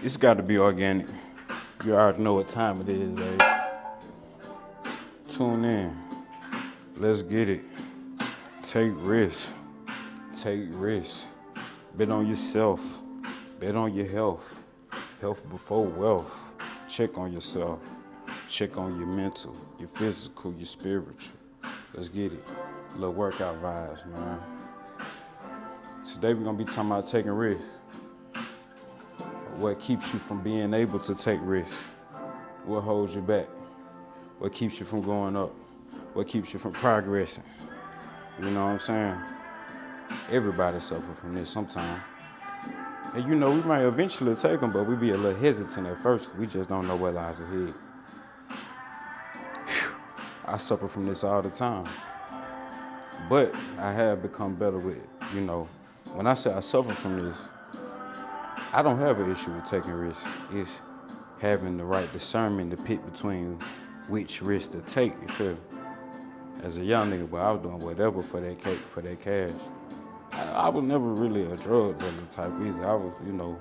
It's got to be organic. You already know what time it is, baby. Tune in. Let's get it. Take risks. Take risks. Bet on yourself. Bet on your health. Health before wealth. Check on yourself. Check on your mental, your physical, your spiritual. Let's get it. Little workout vibes, man. Today we're going to be talking about taking risks. What keeps you from being able to take risks? What holds you back? What keeps you from going up? What keeps you from progressing? You know what I'm saying? Everybody suffers from this sometime. And you know, we might eventually take them, but we be a little hesitant at first. We just don't know what lies ahead. I suffer from this all the time. But I have become better with it. You know, when I say I suffer from this, I don't have an issue with taking risks. It's having the right discernment to pick between which risk to take, you feel me? As a young nigga, but I was doing whatever for that cake, for that cash. I was never really a drug dealer type either. I was, you know,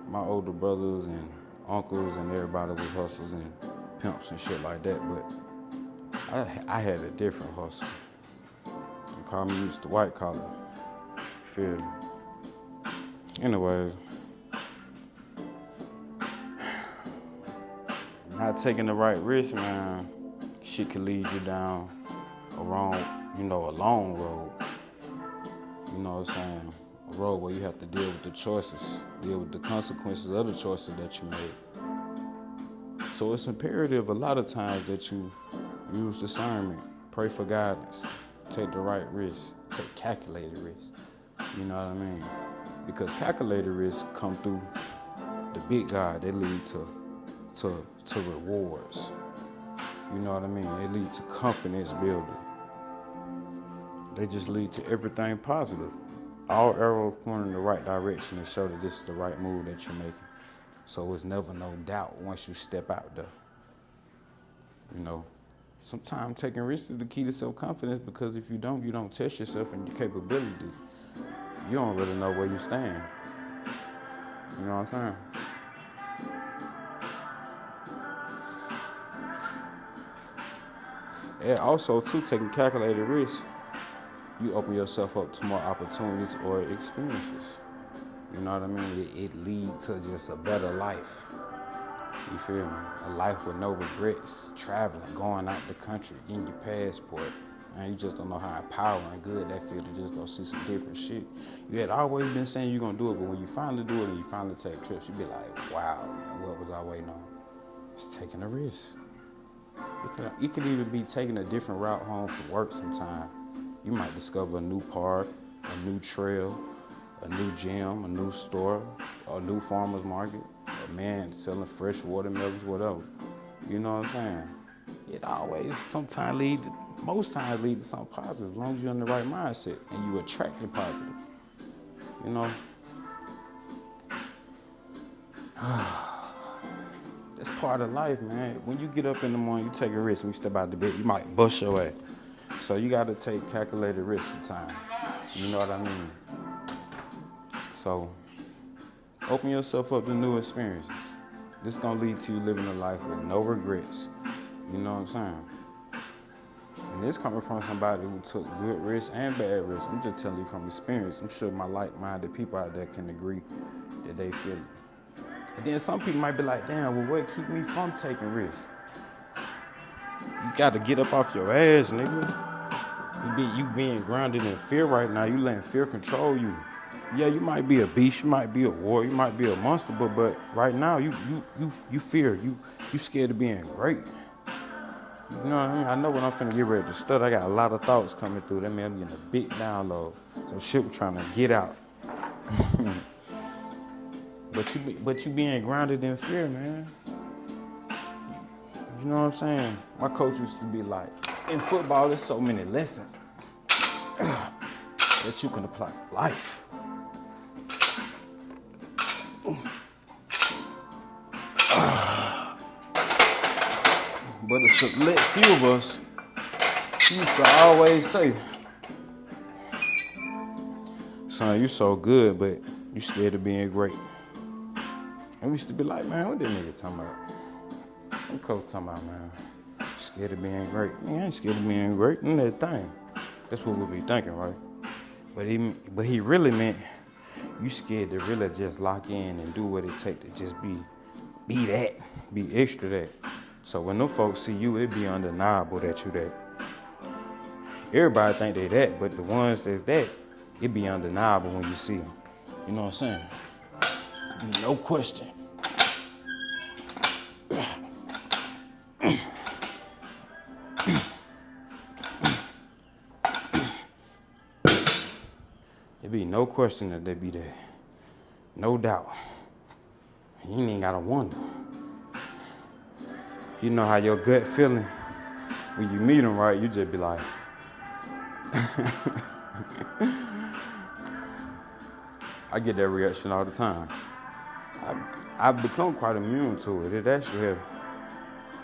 my older brothers and uncles and everybody was hustlers and pimps and shit like that, but I had a different hustle. They call me Mr. White Collar. You feel me? Anyways, not taking the right risk, man, shit could lead you down a long road. You know what I'm saying? A road where you have to deal with the choices, deal with the consequences of the choices that you made. So it's imperative a lot of times that you use discernment, pray for guidance, take the right risks, take calculated risks. You know what I mean? Because calculated risks come through the big God. They lead to rewards. You know what I mean? They lead to confidence building. They just lead to everything positive. All arrows point in the right direction to show that this is the right move that you're making. So it's never no doubt once you step out there. You know, sometimes taking risks is the key to self-confidence, because if you don't test yourself and your capabilities, you don't really know where you stand. You know what I'm saying? And also, too, taking calculated risks, you open yourself up to more opportunities or experiences. You know what I mean? It leads to just a better life. You feel me? A life with no regrets, traveling, going out the country, getting your passport. Man, you just don't know how empowering good that feels to just go see some different shit. You had always been saying you're gonna do it, but when you finally do it and you finally take trips, you be like, wow, man, what was I waiting on? It's taking a risk. It could even be taking a different route home from work sometime. You might discover a new park, a new trail, a new gym, a new store, a new farmer's market, a man selling fresh watermelons, whatever. You know what I'm saying? It always most times lead to something positive, as long as you're in the right mindset and you attract the positive. You know? That's part of life, man. When you get up in the morning, you take a risk. When you step out the bed, you might bust your ass. So you got to take calculated risks sometimes. You know what I mean? So open yourself up to new experiences. This is going to lead to you living a life with no regrets. You know what I'm saying? And this coming from somebody who took good risks and bad risks. I'm just telling you from experience. I'm sure my like-minded people out there can agree that they feel it. And then some people might be like, damn, well, what keep me from taking risks? You got to get up off your ass, nigga. You being grounded in fear right now. You letting fear control you. Yeah, you might be a beast. You might be a warrior. You might be a monster. But right now, you fear. You scared of being great. You know what I mean? I know when I'm finna get ready to study, I got a lot of thoughts coming through. That means I'm getting a big download. Some shit we're trying to get out. But you being grounded in fear, man. You know what I'm saying? My coach used to be like, in football, there's so many lessons that you can apply to life. But a select few of us, he used to always say, son, you so good, but you scared of being great. And we used to be like, man, what that nigga talking about? What coach talking about, man? Scared of being great. Man, I ain't scared of being great. And that thing. That's what we be thinking, right? But he really meant you scared to really just lock in and do what it take to just be that, be extra that. So when them folks see you, it be undeniable that you that. Everybody think they that, but the ones that's that, it be undeniable when you see them. You know what I'm saying? No question. It be no question that they be there. No doubt. You ain't gotta wonder. You know how your gut feeling when you meet them, right? You just be like, I get that reaction all the time. I've become quite immune to it. It actually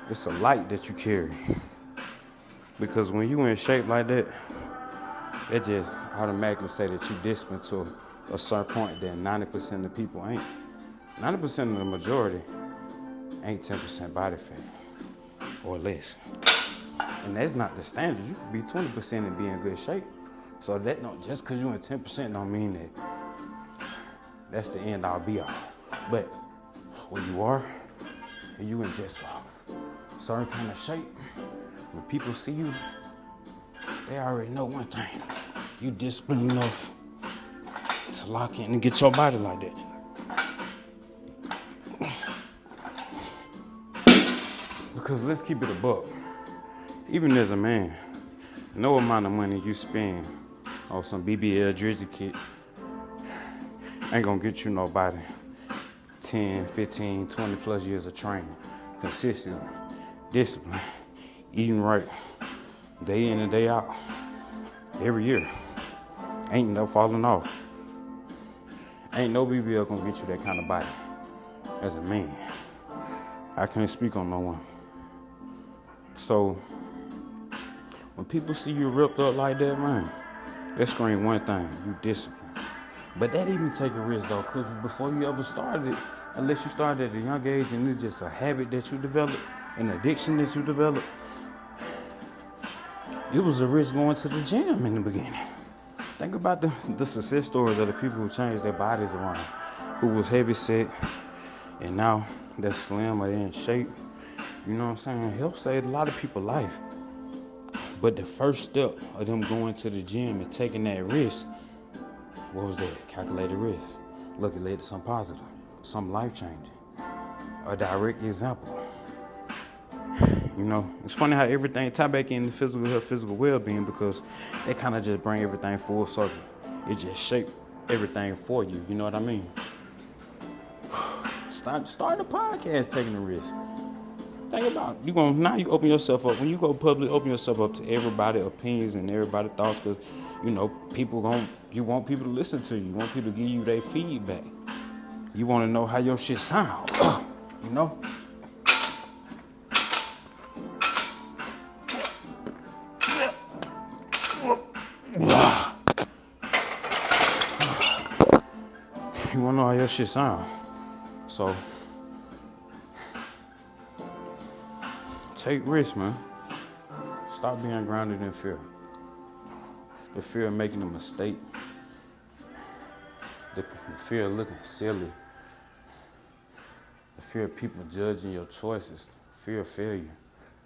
it's a light that you carry. Because when you in shape like that, it just automatically say that you disciplined to a certain point that 90% of the people ain't. 90% of the majority ain't 10% body fat or less. And that's not the standard. You could be 20% and be in good shape. So that don't, just because you're in 10% don't mean that that's the end all be all. But when you are, and you in just a certain kind of shape, when people see you, they already know one thing. You disciplined enough to lock in and get your body like that. Because let's keep it a buck. Even as a man, no amount of money you spend on some BBL Drizzy kit ain't gonna get you nobody 10, 15, 20 plus years of training, consistent, discipline, eating right, day in and day out, every year. Ain't no falling off. Ain't no BBL gonna get you that kind of body as a man. I can't speak on no one. So when people see you ripped up like that, man, that scream one thing, you discipline. But that even take a risk though, because before you ever started it, unless you started at a young age and it's just a habit that you develop, an addiction that you develop, it was a risk going to the gym in the beginning. Think about the success stories of the people who changed their bodies around, who was heavy set, and now they're slim or they're in shape. You know what I'm saying? Health saved a lot of people's life. But the first step of them going to the gym and taking that risk, what was that? Calculated risk. Look, it led to something positive, something life-changing, a direct example. You know, it's funny how everything tie back into physical health, physical well-being, because they kind of just bring everything full circle. It just shape everything for you. You know what I mean? Start a podcast taking the risk. Think about it. You open yourself up. When you go public, open yourself up to everybody's opinions and everybody's thoughts, because you know you want people to listen to you. You want people to give you their feedback. You want to know how your shit sound. You know. You want to know how your shit sound. So take risks, man. Stop being grounded in fear. The fear of making a mistake. The fear of looking silly. The fear of people judging your choices. Fear of failure.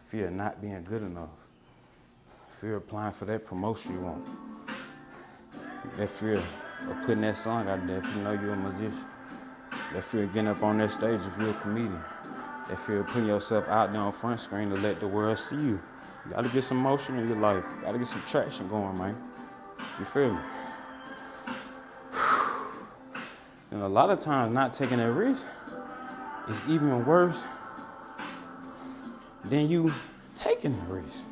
Fear of not being good enough. Fear of applying for that promotion you want. That fear of putting that song out there if you know you're a musician. That fear of getting up on that stage if you're a comedian. That fear of putting yourself out there on front screen to let the world see you. You gotta get some motion in your life. You gotta get some traction going, man. You feel me? And a lot of times not taking that risk is even worse than you taking the risk.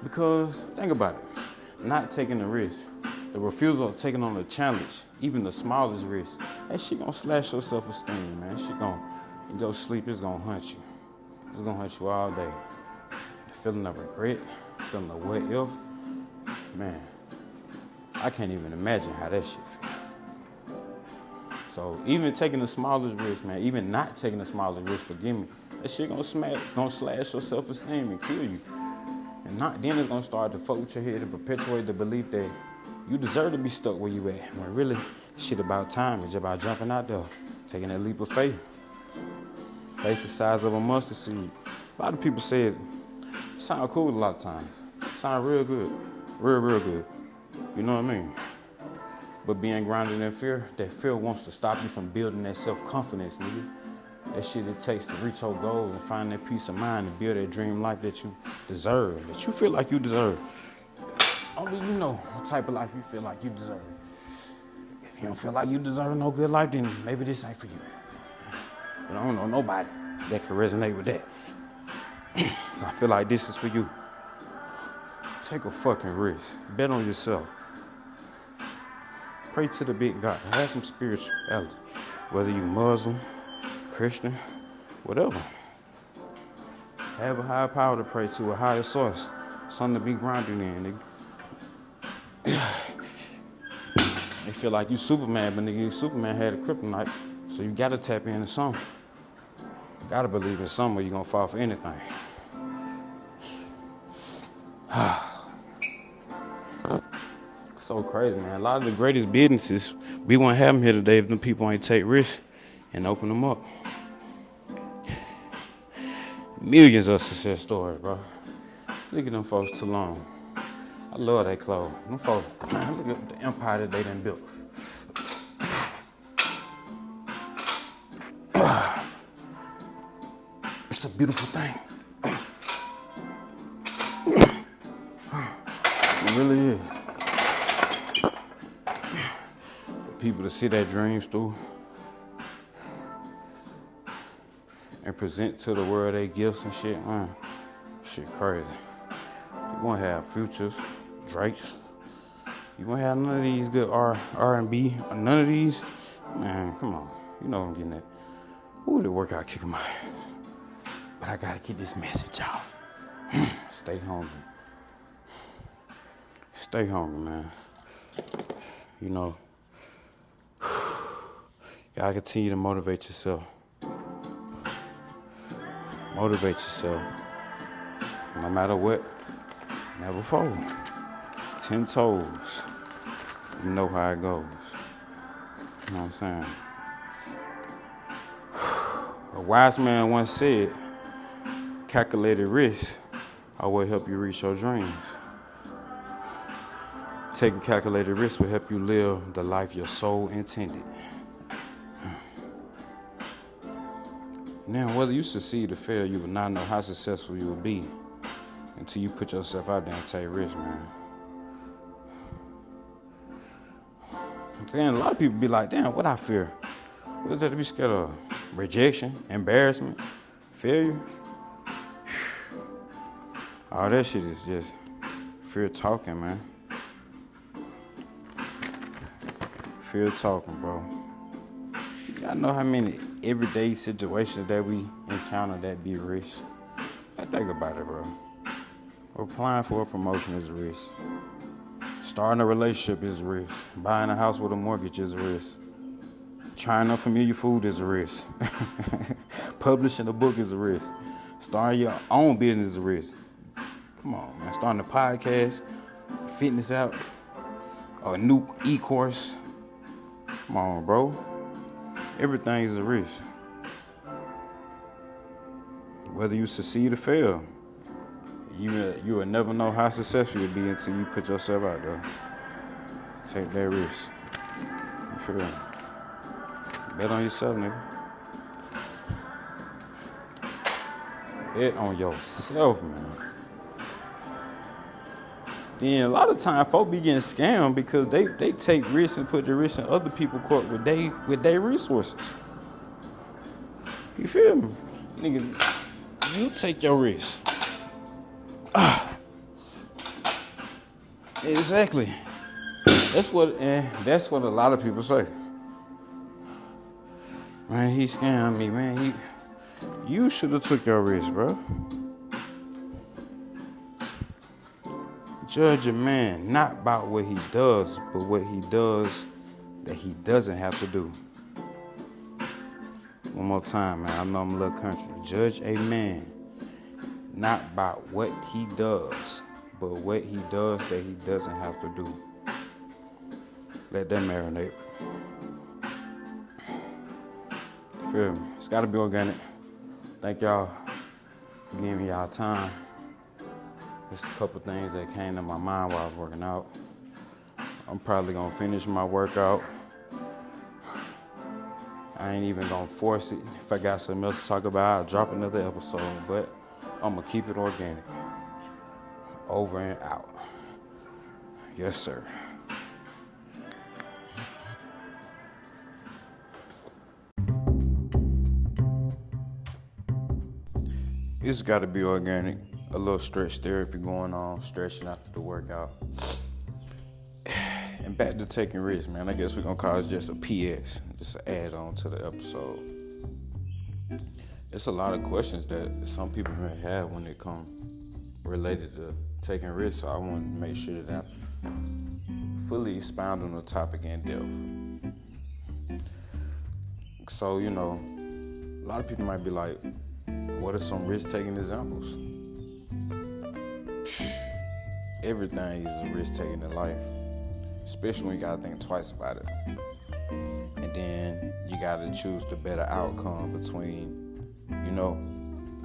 Because think about it. Not taking the risk, the refusal of taking on a challenge, even the smallest risk, that shit gonna slash your self-esteem, man. Shit gonna, in your sleep, it's gonna hunt you. It's gonna hunt you all day. The feeling of regret, feeling of what if, man, I can't even imagine how that shit feels. So even taking the smallest risk, man, even not taking the smallest risk, forgive me, that shit gonna slash your self-esteem and kill you. And then it's gonna start to fuck with your head and perpetuate the belief that you deserve to be stuck where you at. When really, shit about time. It's about jumping out there, taking that leap of faith. Faith the size of a mustard seed. A lot of people say it sound cool a lot of times. Sound real good. Real good. You know what I mean? But being grounded in fear, that fear wants to stop you from building that self-confidence, nigga. That shit it takes to reach your goals and find that peace of mind and build that dream life that you deserve, that you feel like you deserve. Only you know what type of life you feel like you deserve. If you don't feel like you deserve no good life, then maybe this ain't for you. But I don't know nobody that can resonate with that. I feel like this is for you. Take a fucking risk. Bet on yourself. Pray to the big God. Have some spirituality. Whether you Muslim, Christian, whatever. Have a higher power to pray to, a higher source. Something to be grounded in, nigga. They feel like you Superman, but nigga, Superman had a kryptonite, so you gotta tap into something. You gotta believe in something or you're gonna fall for anything. So crazy, man. A lot of the greatest businesses, we wouldn't have them here today if them people ain't take risks and open them up. Millions of success stories, bro. Look at them folks too long. I love that clothes. Them folks, man, look at the empire that they done built. It's a beautiful thing. It really is. For people to see their dreams through and present to the world their gifts and shit, man, shit crazy. You won't have Futures, Drakes. You won't have none of these good R&B, or none of these. Man, come on. You know what I'm getting at. Ooh, the workout kicking my ass. But I gotta get this message out. Stay hungry. Stay hungry, man. You know, you gotta continue to motivate yourself. Motivate yourself. No matter what, never fold. 10 toes. You know how it goes. You know what I'm saying? A wise man once said, calculated risk will help you reach your dreams. Taking calculated risks will help you live the life your soul intended. Now, whether you succeed or fail, you will not know how successful you will be until you put yourself out there and take risks, man. Then a lot of people be like, damn, what I fear? What is that to be scared of? Rejection, embarrassment, failure? All that shit is just fear talking, man. Fear talking, bro. Y'all know how many everyday situations that we encounter that be risk? Think about it, bro. Applying for a promotion is a risk. Starting a relationship is a risk. Buying a house with a mortgage is a risk. Trying unfamiliar food is a risk. Publishing a book is a risk. Starting your own business is a risk. Come on, man. Starting a podcast, fitness out, a new e-course. Come on, bro. Everything is a risk. Whether you succeed or fail, you will never know how successful you'll be until you put yourself out there. Take that risk. You feel me? Bet on yourself, nigga. Bet on yourself, man. Then a lot of times folk be getting scammed because they take risks and put the risks in other people's court with their resources. You feel me? Nigga, you take your risk. Exactly. That's what a lot of people say. Man, he scammed me, man. You should have took your risk, bro. Judge a man not about what he does, but what he does that he doesn't have to do. one more time, man. I know I'm a little country. Judge a man not by what he does, but what he does that he doesn't have to do. Let that marinate. Feel me? It's got to be organic. Thank y'all for giving me y'all time. Just a couple things that came to my mind while I was working out. I'm probably going to finish my workout. I ain't even going to force it. If I got something else to talk about, I'll drop another episode. But I'm going to keep it organic. Over and out. Yes, sir. It's got to be organic. A little stretch therapy going on, stretching after the workout. And back to taking risks, man. I guess we're going to call it just a PS, just an add-on to the episode. It's a lot of questions that some people may have when it comes related to taking risks, so I want to make sure that I fully expound on the topic in depth. So, a lot of people might be like, what are some risk-taking examples? Everything is a risk-taking in life, especially when you gotta think twice about it. And then you gotta choose the better outcome between,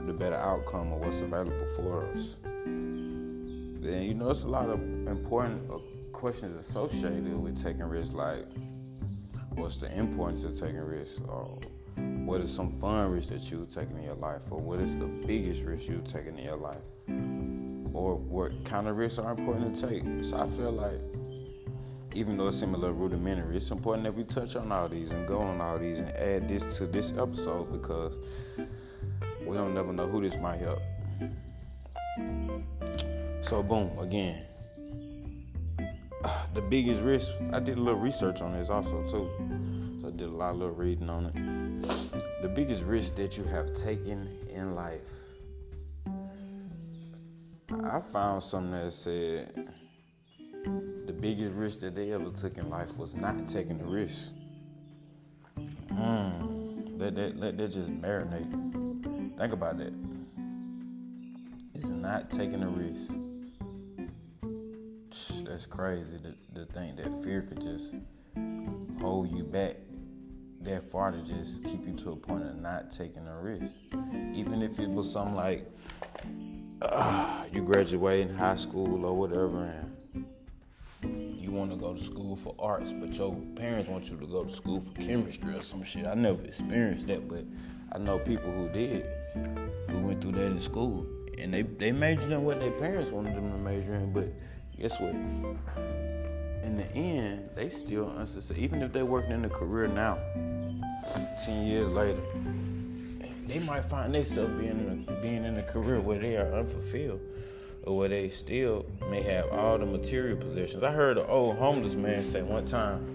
the better outcome of what's available for us. Then, it's a lot of important questions associated with taking risks, like what's the importance of taking risks? Or what is some fun risks that you've taken in your life? Or what is the biggest risk you've taken in your life? Or what kind of risks are important to take? So I feel like, even though it seems a little rudimentary, it's important that we touch on all these and go on all these and add this to this episode, because we don't never know who this might help. So boom, again, the biggest risk, I did a little research on this also too. So I did a lot of little reading on it. The biggest risk that you have taken in life. I found something that said the biggest risk that they ever took in life was not taking the risk. Let that just marinate. Think about that. It's not taking a risk. That's crazy to think that fear could just hold you back that far, to just keep you to a point of not taking a risk. Even if it was something like you graduate in high school or whatever, and you want to go to school for arts, but your parents want you to go to school for chemistry or some shit. I never experienced that, but I know people who did, who went through that in school, and they majored in what their parents wanted them to major in. But guess what? In the end, they still unsuccessful. Even if they're working in a career now, 10 years later, they might find themselves being in a career where they are unfulfilled, or where they still may have all the material possessions. I heard an old homeless man say one time,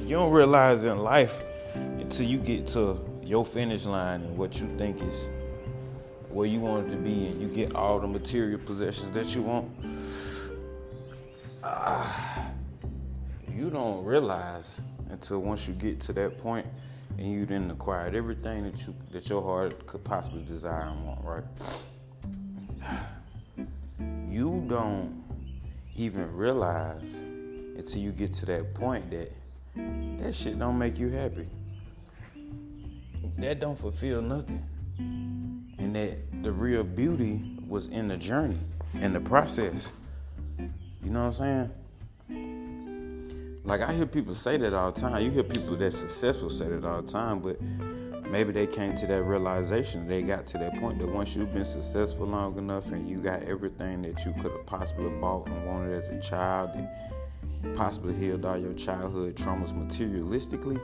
you don't realize in life until you get to your finish line and what you think is where you want it to be, and you get all the material possessions that you want. You don't realize until once you get to that point and you done acquired everything that your heart could possibly desire and want, right? You don't even realize until you get to that point that shit don't make you happy. That don't fulfill nothing. And that the real beauty was in the journey, in the process. You know what I'm saying? Like, I hear people say that all the time. You hear people that's successful say that all the time, but maybe they came to that realization. They got to that point that once you've been successful long enough and you got everything that you could have possibly bought and wanted as a child, and possibly healed all your childhood traumas materialistically,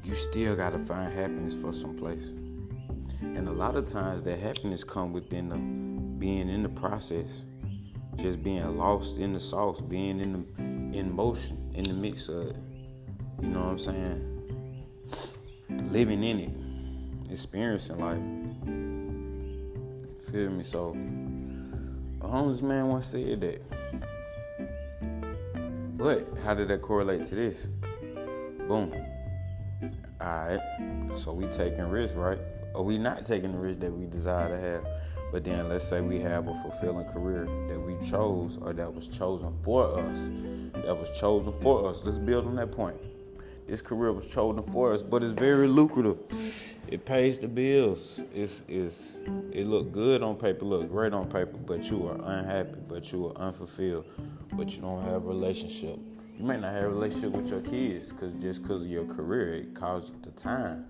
you still got to find happiness for someplace. And a lot of times that happiness comes within being in the process, just being lost in the sauce, being in motion, in the mix of it. You know what I'm saying? Living in it, experiencing life. Feel me? So, a homeless man once said that. But how did that correlate to this? Boom. Alright, so we taking risks, right? Or we not taking the risk that we desire to have. But then let's say we have a fulfilling career that we chose or that was chosen for us. Let's build on that point. This career was chosen for us, but it's very lucrative. It pays the bills. It look good on paper, look great on paper, but you are unhappy, but you are unfulfilled, but you don't have a relationship. You may not have a relationship with your kids because of your career, it costs you the time.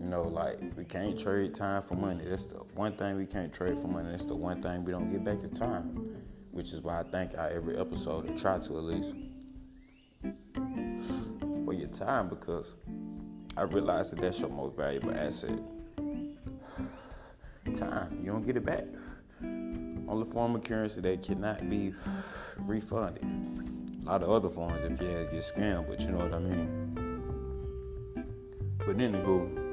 Like we can't trade time for money. That's the one thing we can't trade for money. That's the one thing we don't get back is time, which is why I thank I every episode and try to at least for your time, because I realize that that's your most valuable asset. Time, you don't get it back. Only form of currency that cannot be refunded. A lot of other forms if you had get scammed, but you know what I mean. But anywho,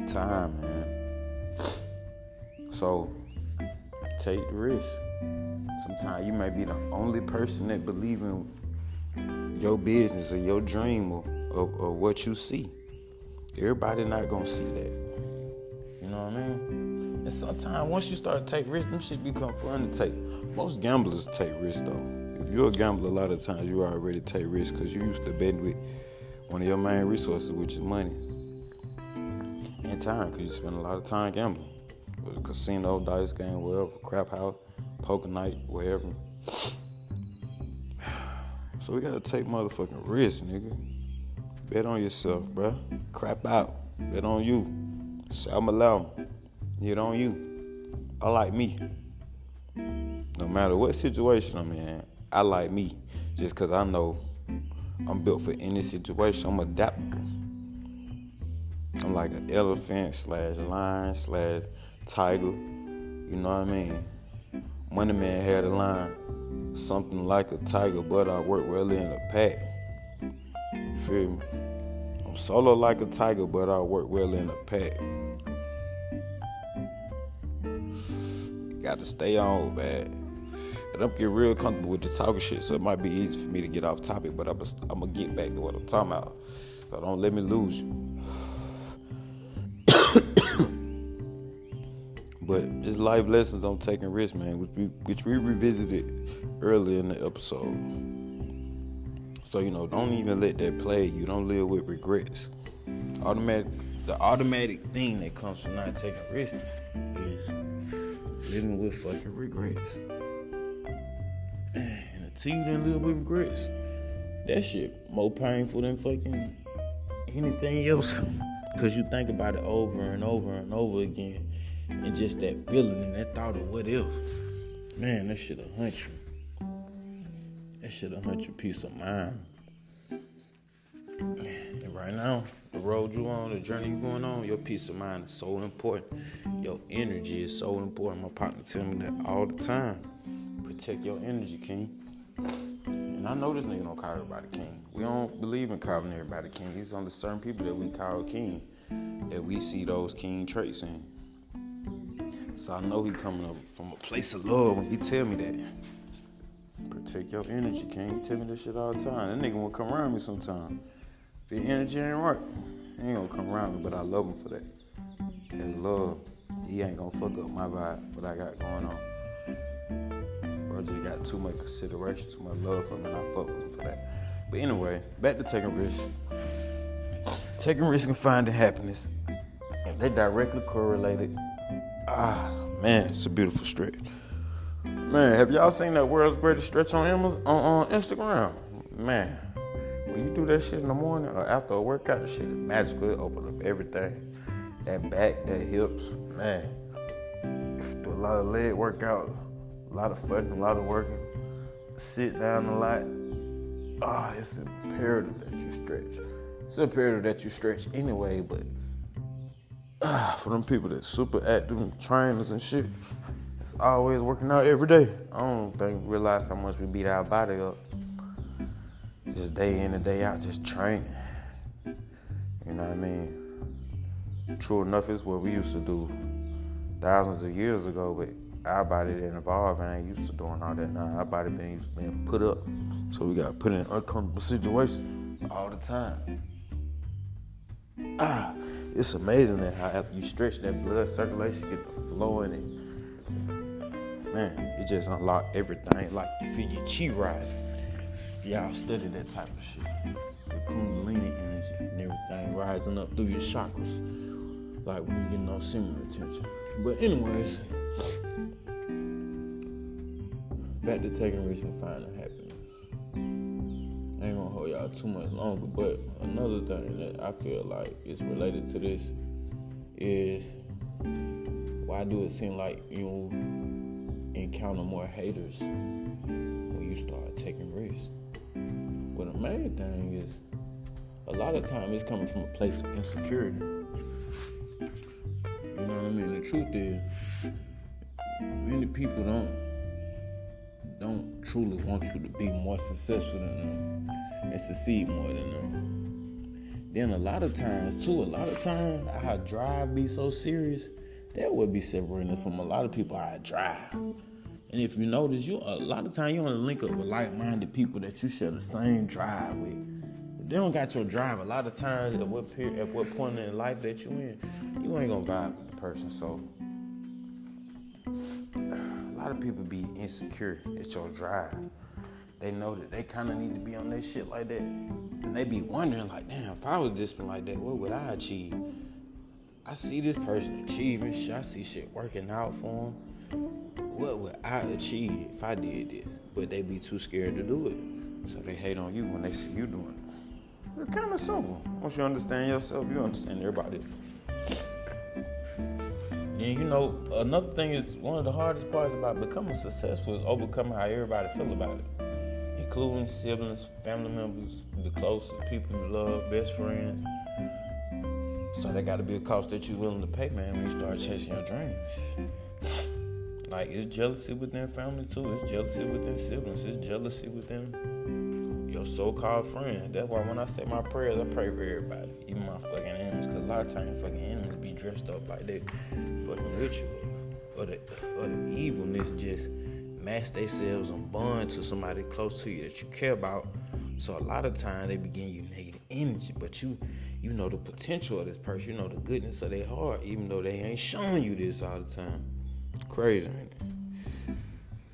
time, man. So take the risk. Sometimes you may be the only person that believe in your business or your dream or what you see. Everybody not gonna see that. You know what I mean? And sometimes once you start to take risks, them shit become fun to take. Most gamblers take risks though. If you're a gambler, a lot of times you already take risks because you used to betting with one of your main resources, which is money and time, because you spend a lot of time gambling. With a casino, dice game, wherever, crap house, poker night, wherever. So we gotta take motherfucking risks, nigga. Bet on yourself, bruh. Crap out. Bet on you. Salam alaikum. Hit on you. I like me. No matter what situation I'm in, I like me. Just because I know I'm built for any situation. I'm adaptable. I'm like an elephant / lion / tiger. You know what I mean? Money Man had a line. Something like a tiger, but I work well in a pack. You feel me? I'm solo like a tiger, but I work well in a pack. Gotta stay on, man. And I'm getting real comfortable with the talking shit, so it might be easy for me to get off topic, but I'm gonna get back to what I'm talking about. So don't let me lose you. But just life lessons on taking risks, man, which we revisited earlier in the episode. So, don't even let that plague you. Don't live with regrets. The automatic thing that comes from not taking risks is living with fucking regrets. And until you didn't live with regrets, that shit more painful than fucking anything else. Because you think about it over and over and over again. And just that feeling and that thought of what if. Man, that shit'll hunt you. That shit'll hunt your peace of mind. And right now, the road you on, the journey you going on, your peace of mind is so important. Your energy is so important. My partner tell me that all the time. Protect your energy, king. And I know this nigga don't call everybody king. We don't believe in calling everybody king. It's only certain people that we call king that we see those king traits in. So I know he coming up from a place of love when he tell me that. Protect your energy, king. He tell me this shit all the time. That nigga won't come around me sometime. If your energy ain't right, he ain't gonna come around me, but I love him for that. His love, he ain't gonna fuck up my vibe, what I got going on. Bro just got too much consideration, too much love for me, and I fuck with him for that. But anyway, back to taking risks. Taking risks and finding happiness. They directly correlated. Man, it's a beautiful stretch. Man, have y'all seen that world's greatest stretch on Instagram? Man, when you do that shit in the morning or after a workout, that shit is magical. It opens up everything. That back, that hips, man. If you do a lot of leg workout, a lot of fucking, a lot of working, sit down a lot. It's imperative that you stretch. It's imperative that you stretch anyway, but for them people that's super active and trainers and shit, it's always working out every day. I don't think we realize how much we beat our body up. Just day in and day out, just training. You know what I mean? True enough, it's what we used to do thousands of years ago, but our body didn't evolve and ain't used to doing all that now. Our body been used to being put up. So we got put in uncomfortable situations all the time. It's amazing that how after you stretch that blood circulation, get the flow in it. Man, it just unlocked everything. Like you feel your chi rising. If y'all study that type of shit, the kundalini energy and everything rising up through your chakras, like when you get no similar attention. But anyways, back to taking risks and finding happiness. I ain't gonna hold y'all too much longer, but another thing that I feel like is related to this is, why do it seem like you encounter more haters when you start taking risks? Well, the main thing is, a lot of time it's coming from a place of insecurity. You know what I mean? The truth is, many people don't truly want you to be more successful than them and succeed more than them. Then a lot of times, our drive be so serious, that would be separating us from a lot of people, our drive. And if you notice, a lot of times you only link up with like-minded people that you share the same drive with. If they don't got your drive, a lot of times at what point in life that you in, you ain't gonna vibe with the person. So a lot of people be insecure at your drive. They know that they kind of need to be on their shit like that. And they be wondering, like, damn, if I was disciplined like that, what would I achieve? I see this person achieving shit. I see shit working out for them. What would I achieve if I did this? But they be too scared to do it. So they hate on you when they see you doing it. It's kind of simple. Once you understand yourself, you understand everybody. And you know, another thing is, one of the hardest parts about becoming successful is overcoming how everybody feel about it. Including siblings, family members, the closest people you love, best friends. So there gotta be a cost that you're willing to pay, man, when you start chasing your dreams. Like, it's jealousy within family too. It's jealousy within siblings. It's jealousy within your so-called friends. That's why when I say my prayers, I pray for everybody, even my fucking enemies. Cause a lot of times fucking enemies be dressed up like they fucking with you. Or the evilness just mask themselves and bond to somebody close to you that you care about. So a lot of times they begin you negative energy, but you know the potential of this person. You know the goodness of their heart, even though they ain't showing you this all the time. Crazy, ain't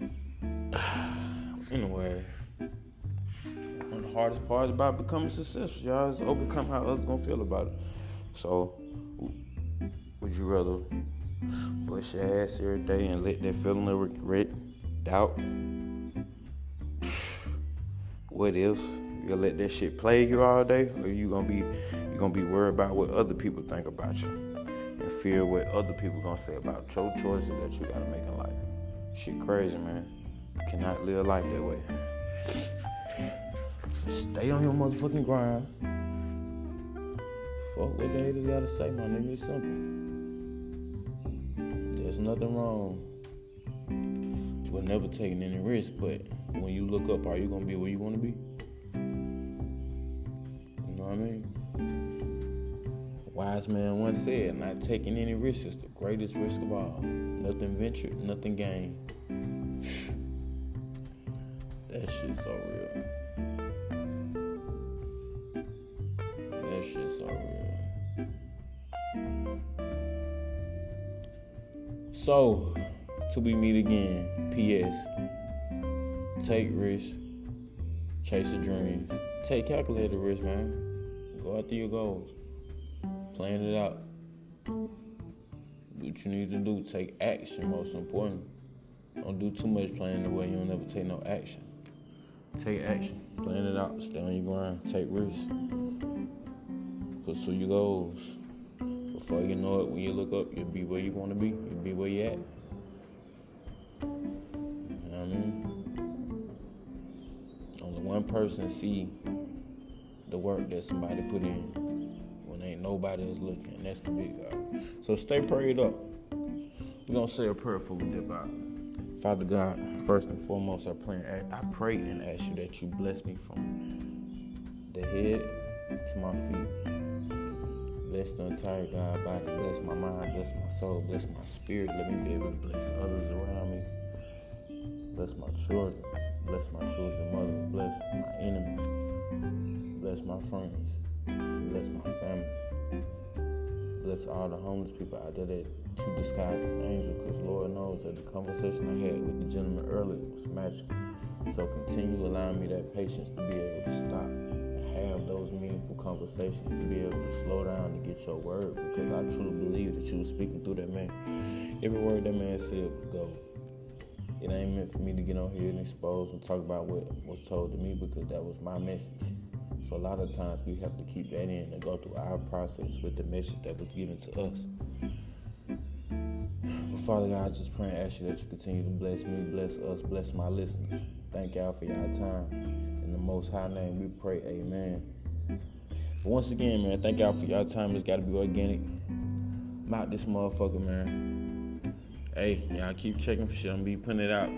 it? Anyway, one of the hardest parts about becoming successful, y'all, is overcome how others gonna feel about it. So, would you rather bust your ass every day and let that feeling of regret, doubt, what if you let that shit plague you all day, or you gonna be worried about what other people think about you and fear what other people gonna say about your choices that you gotta make in life? Shit crazy, man. You cannot live life that way. Stay on your motherfucking grind. Fuck what the haters gotta say, my nigga. It's simple. There's nothing wrong with never taking any risk, but when you look up, are you gonna be where you wanna be? You know what I mean? A wise man once said, not taking any risk is the greatest risk of all. Nothing ventured, nothing gained. That shit's so real. That shit's so real. So, till we meet again, P.S. Take risks, chase a dream. Take calculated risks, man. Go after your goals. Plan it out. Do what you need to do. Take action, most important. Don't do too much planning the way you don't ever take no action. Take action. Plan it out. Stay on your grind. Take risks. Pursue your goals. Before you know it, when you look up, you'll be where you want to be. You'll be where you at. You know what I mean? Only one person see the work that somebody put in when ain't nobody else looking, and that's the big God. So stay prayed up. We're going to say a prayer before we dip out. Father God, first and foremost, I pray and ask you that you bless me from the head to my feet. Bless the entire God body. Bless my mind. Bless my soul. Bless my spirit. Let me be able to bless others around me. Bless my children. Bless my children's mother. Bless my enemies. Bless my friends. family. Bless all the homeless people out there that you disguise as angels, because Lord knows that the conversation I had with the gentleman earlier was magical. So continue allowing me that patience to be able to stop and have those meaningful conversations, to be able to slow down and get your word, because I truly believe that you were speaking through that man. Every word that man said was gold. It ain't meant for me to get on here and expose and talk about what was told to me, because that was my message. So a lot of times we have to keep that in and go through our process with the message that was given to us. But Father God, I just pray and ask you that you continue to bless me, bless us, bless my listeners. Thank y'all for y'all time. In the Most High name we pray, amen. But once again, man, thank y'all for y'all time. It's got to be organic. I'm out this motherfucker, man. Hey, y'all keep checking for shit. I'm be putting it out.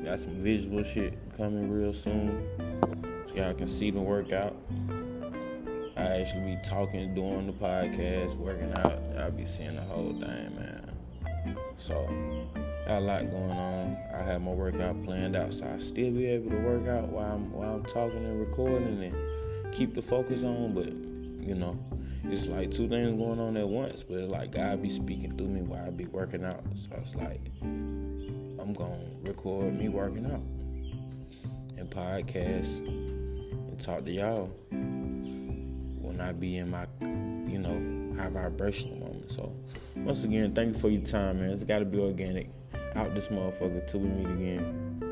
Got some visual shit coming real soon, so y'all can see the workout. I actually be talking, doing the podcast, working out. Y'all be seeing the whole thing, man. So, got a lot going on. I have my workout planned out, so I still be able to work out while I'm talking and recording and keep the focus on. But you know, it's like two things going on at once. But it's like God be speaking through me while I be working out. So it's like I'm gonna record me working out and podcast and talk to y'all when I be in my, high vibrational moment. So once again, thank you for your time, man. It's got to be organic. Out this motherfucker till we meet again.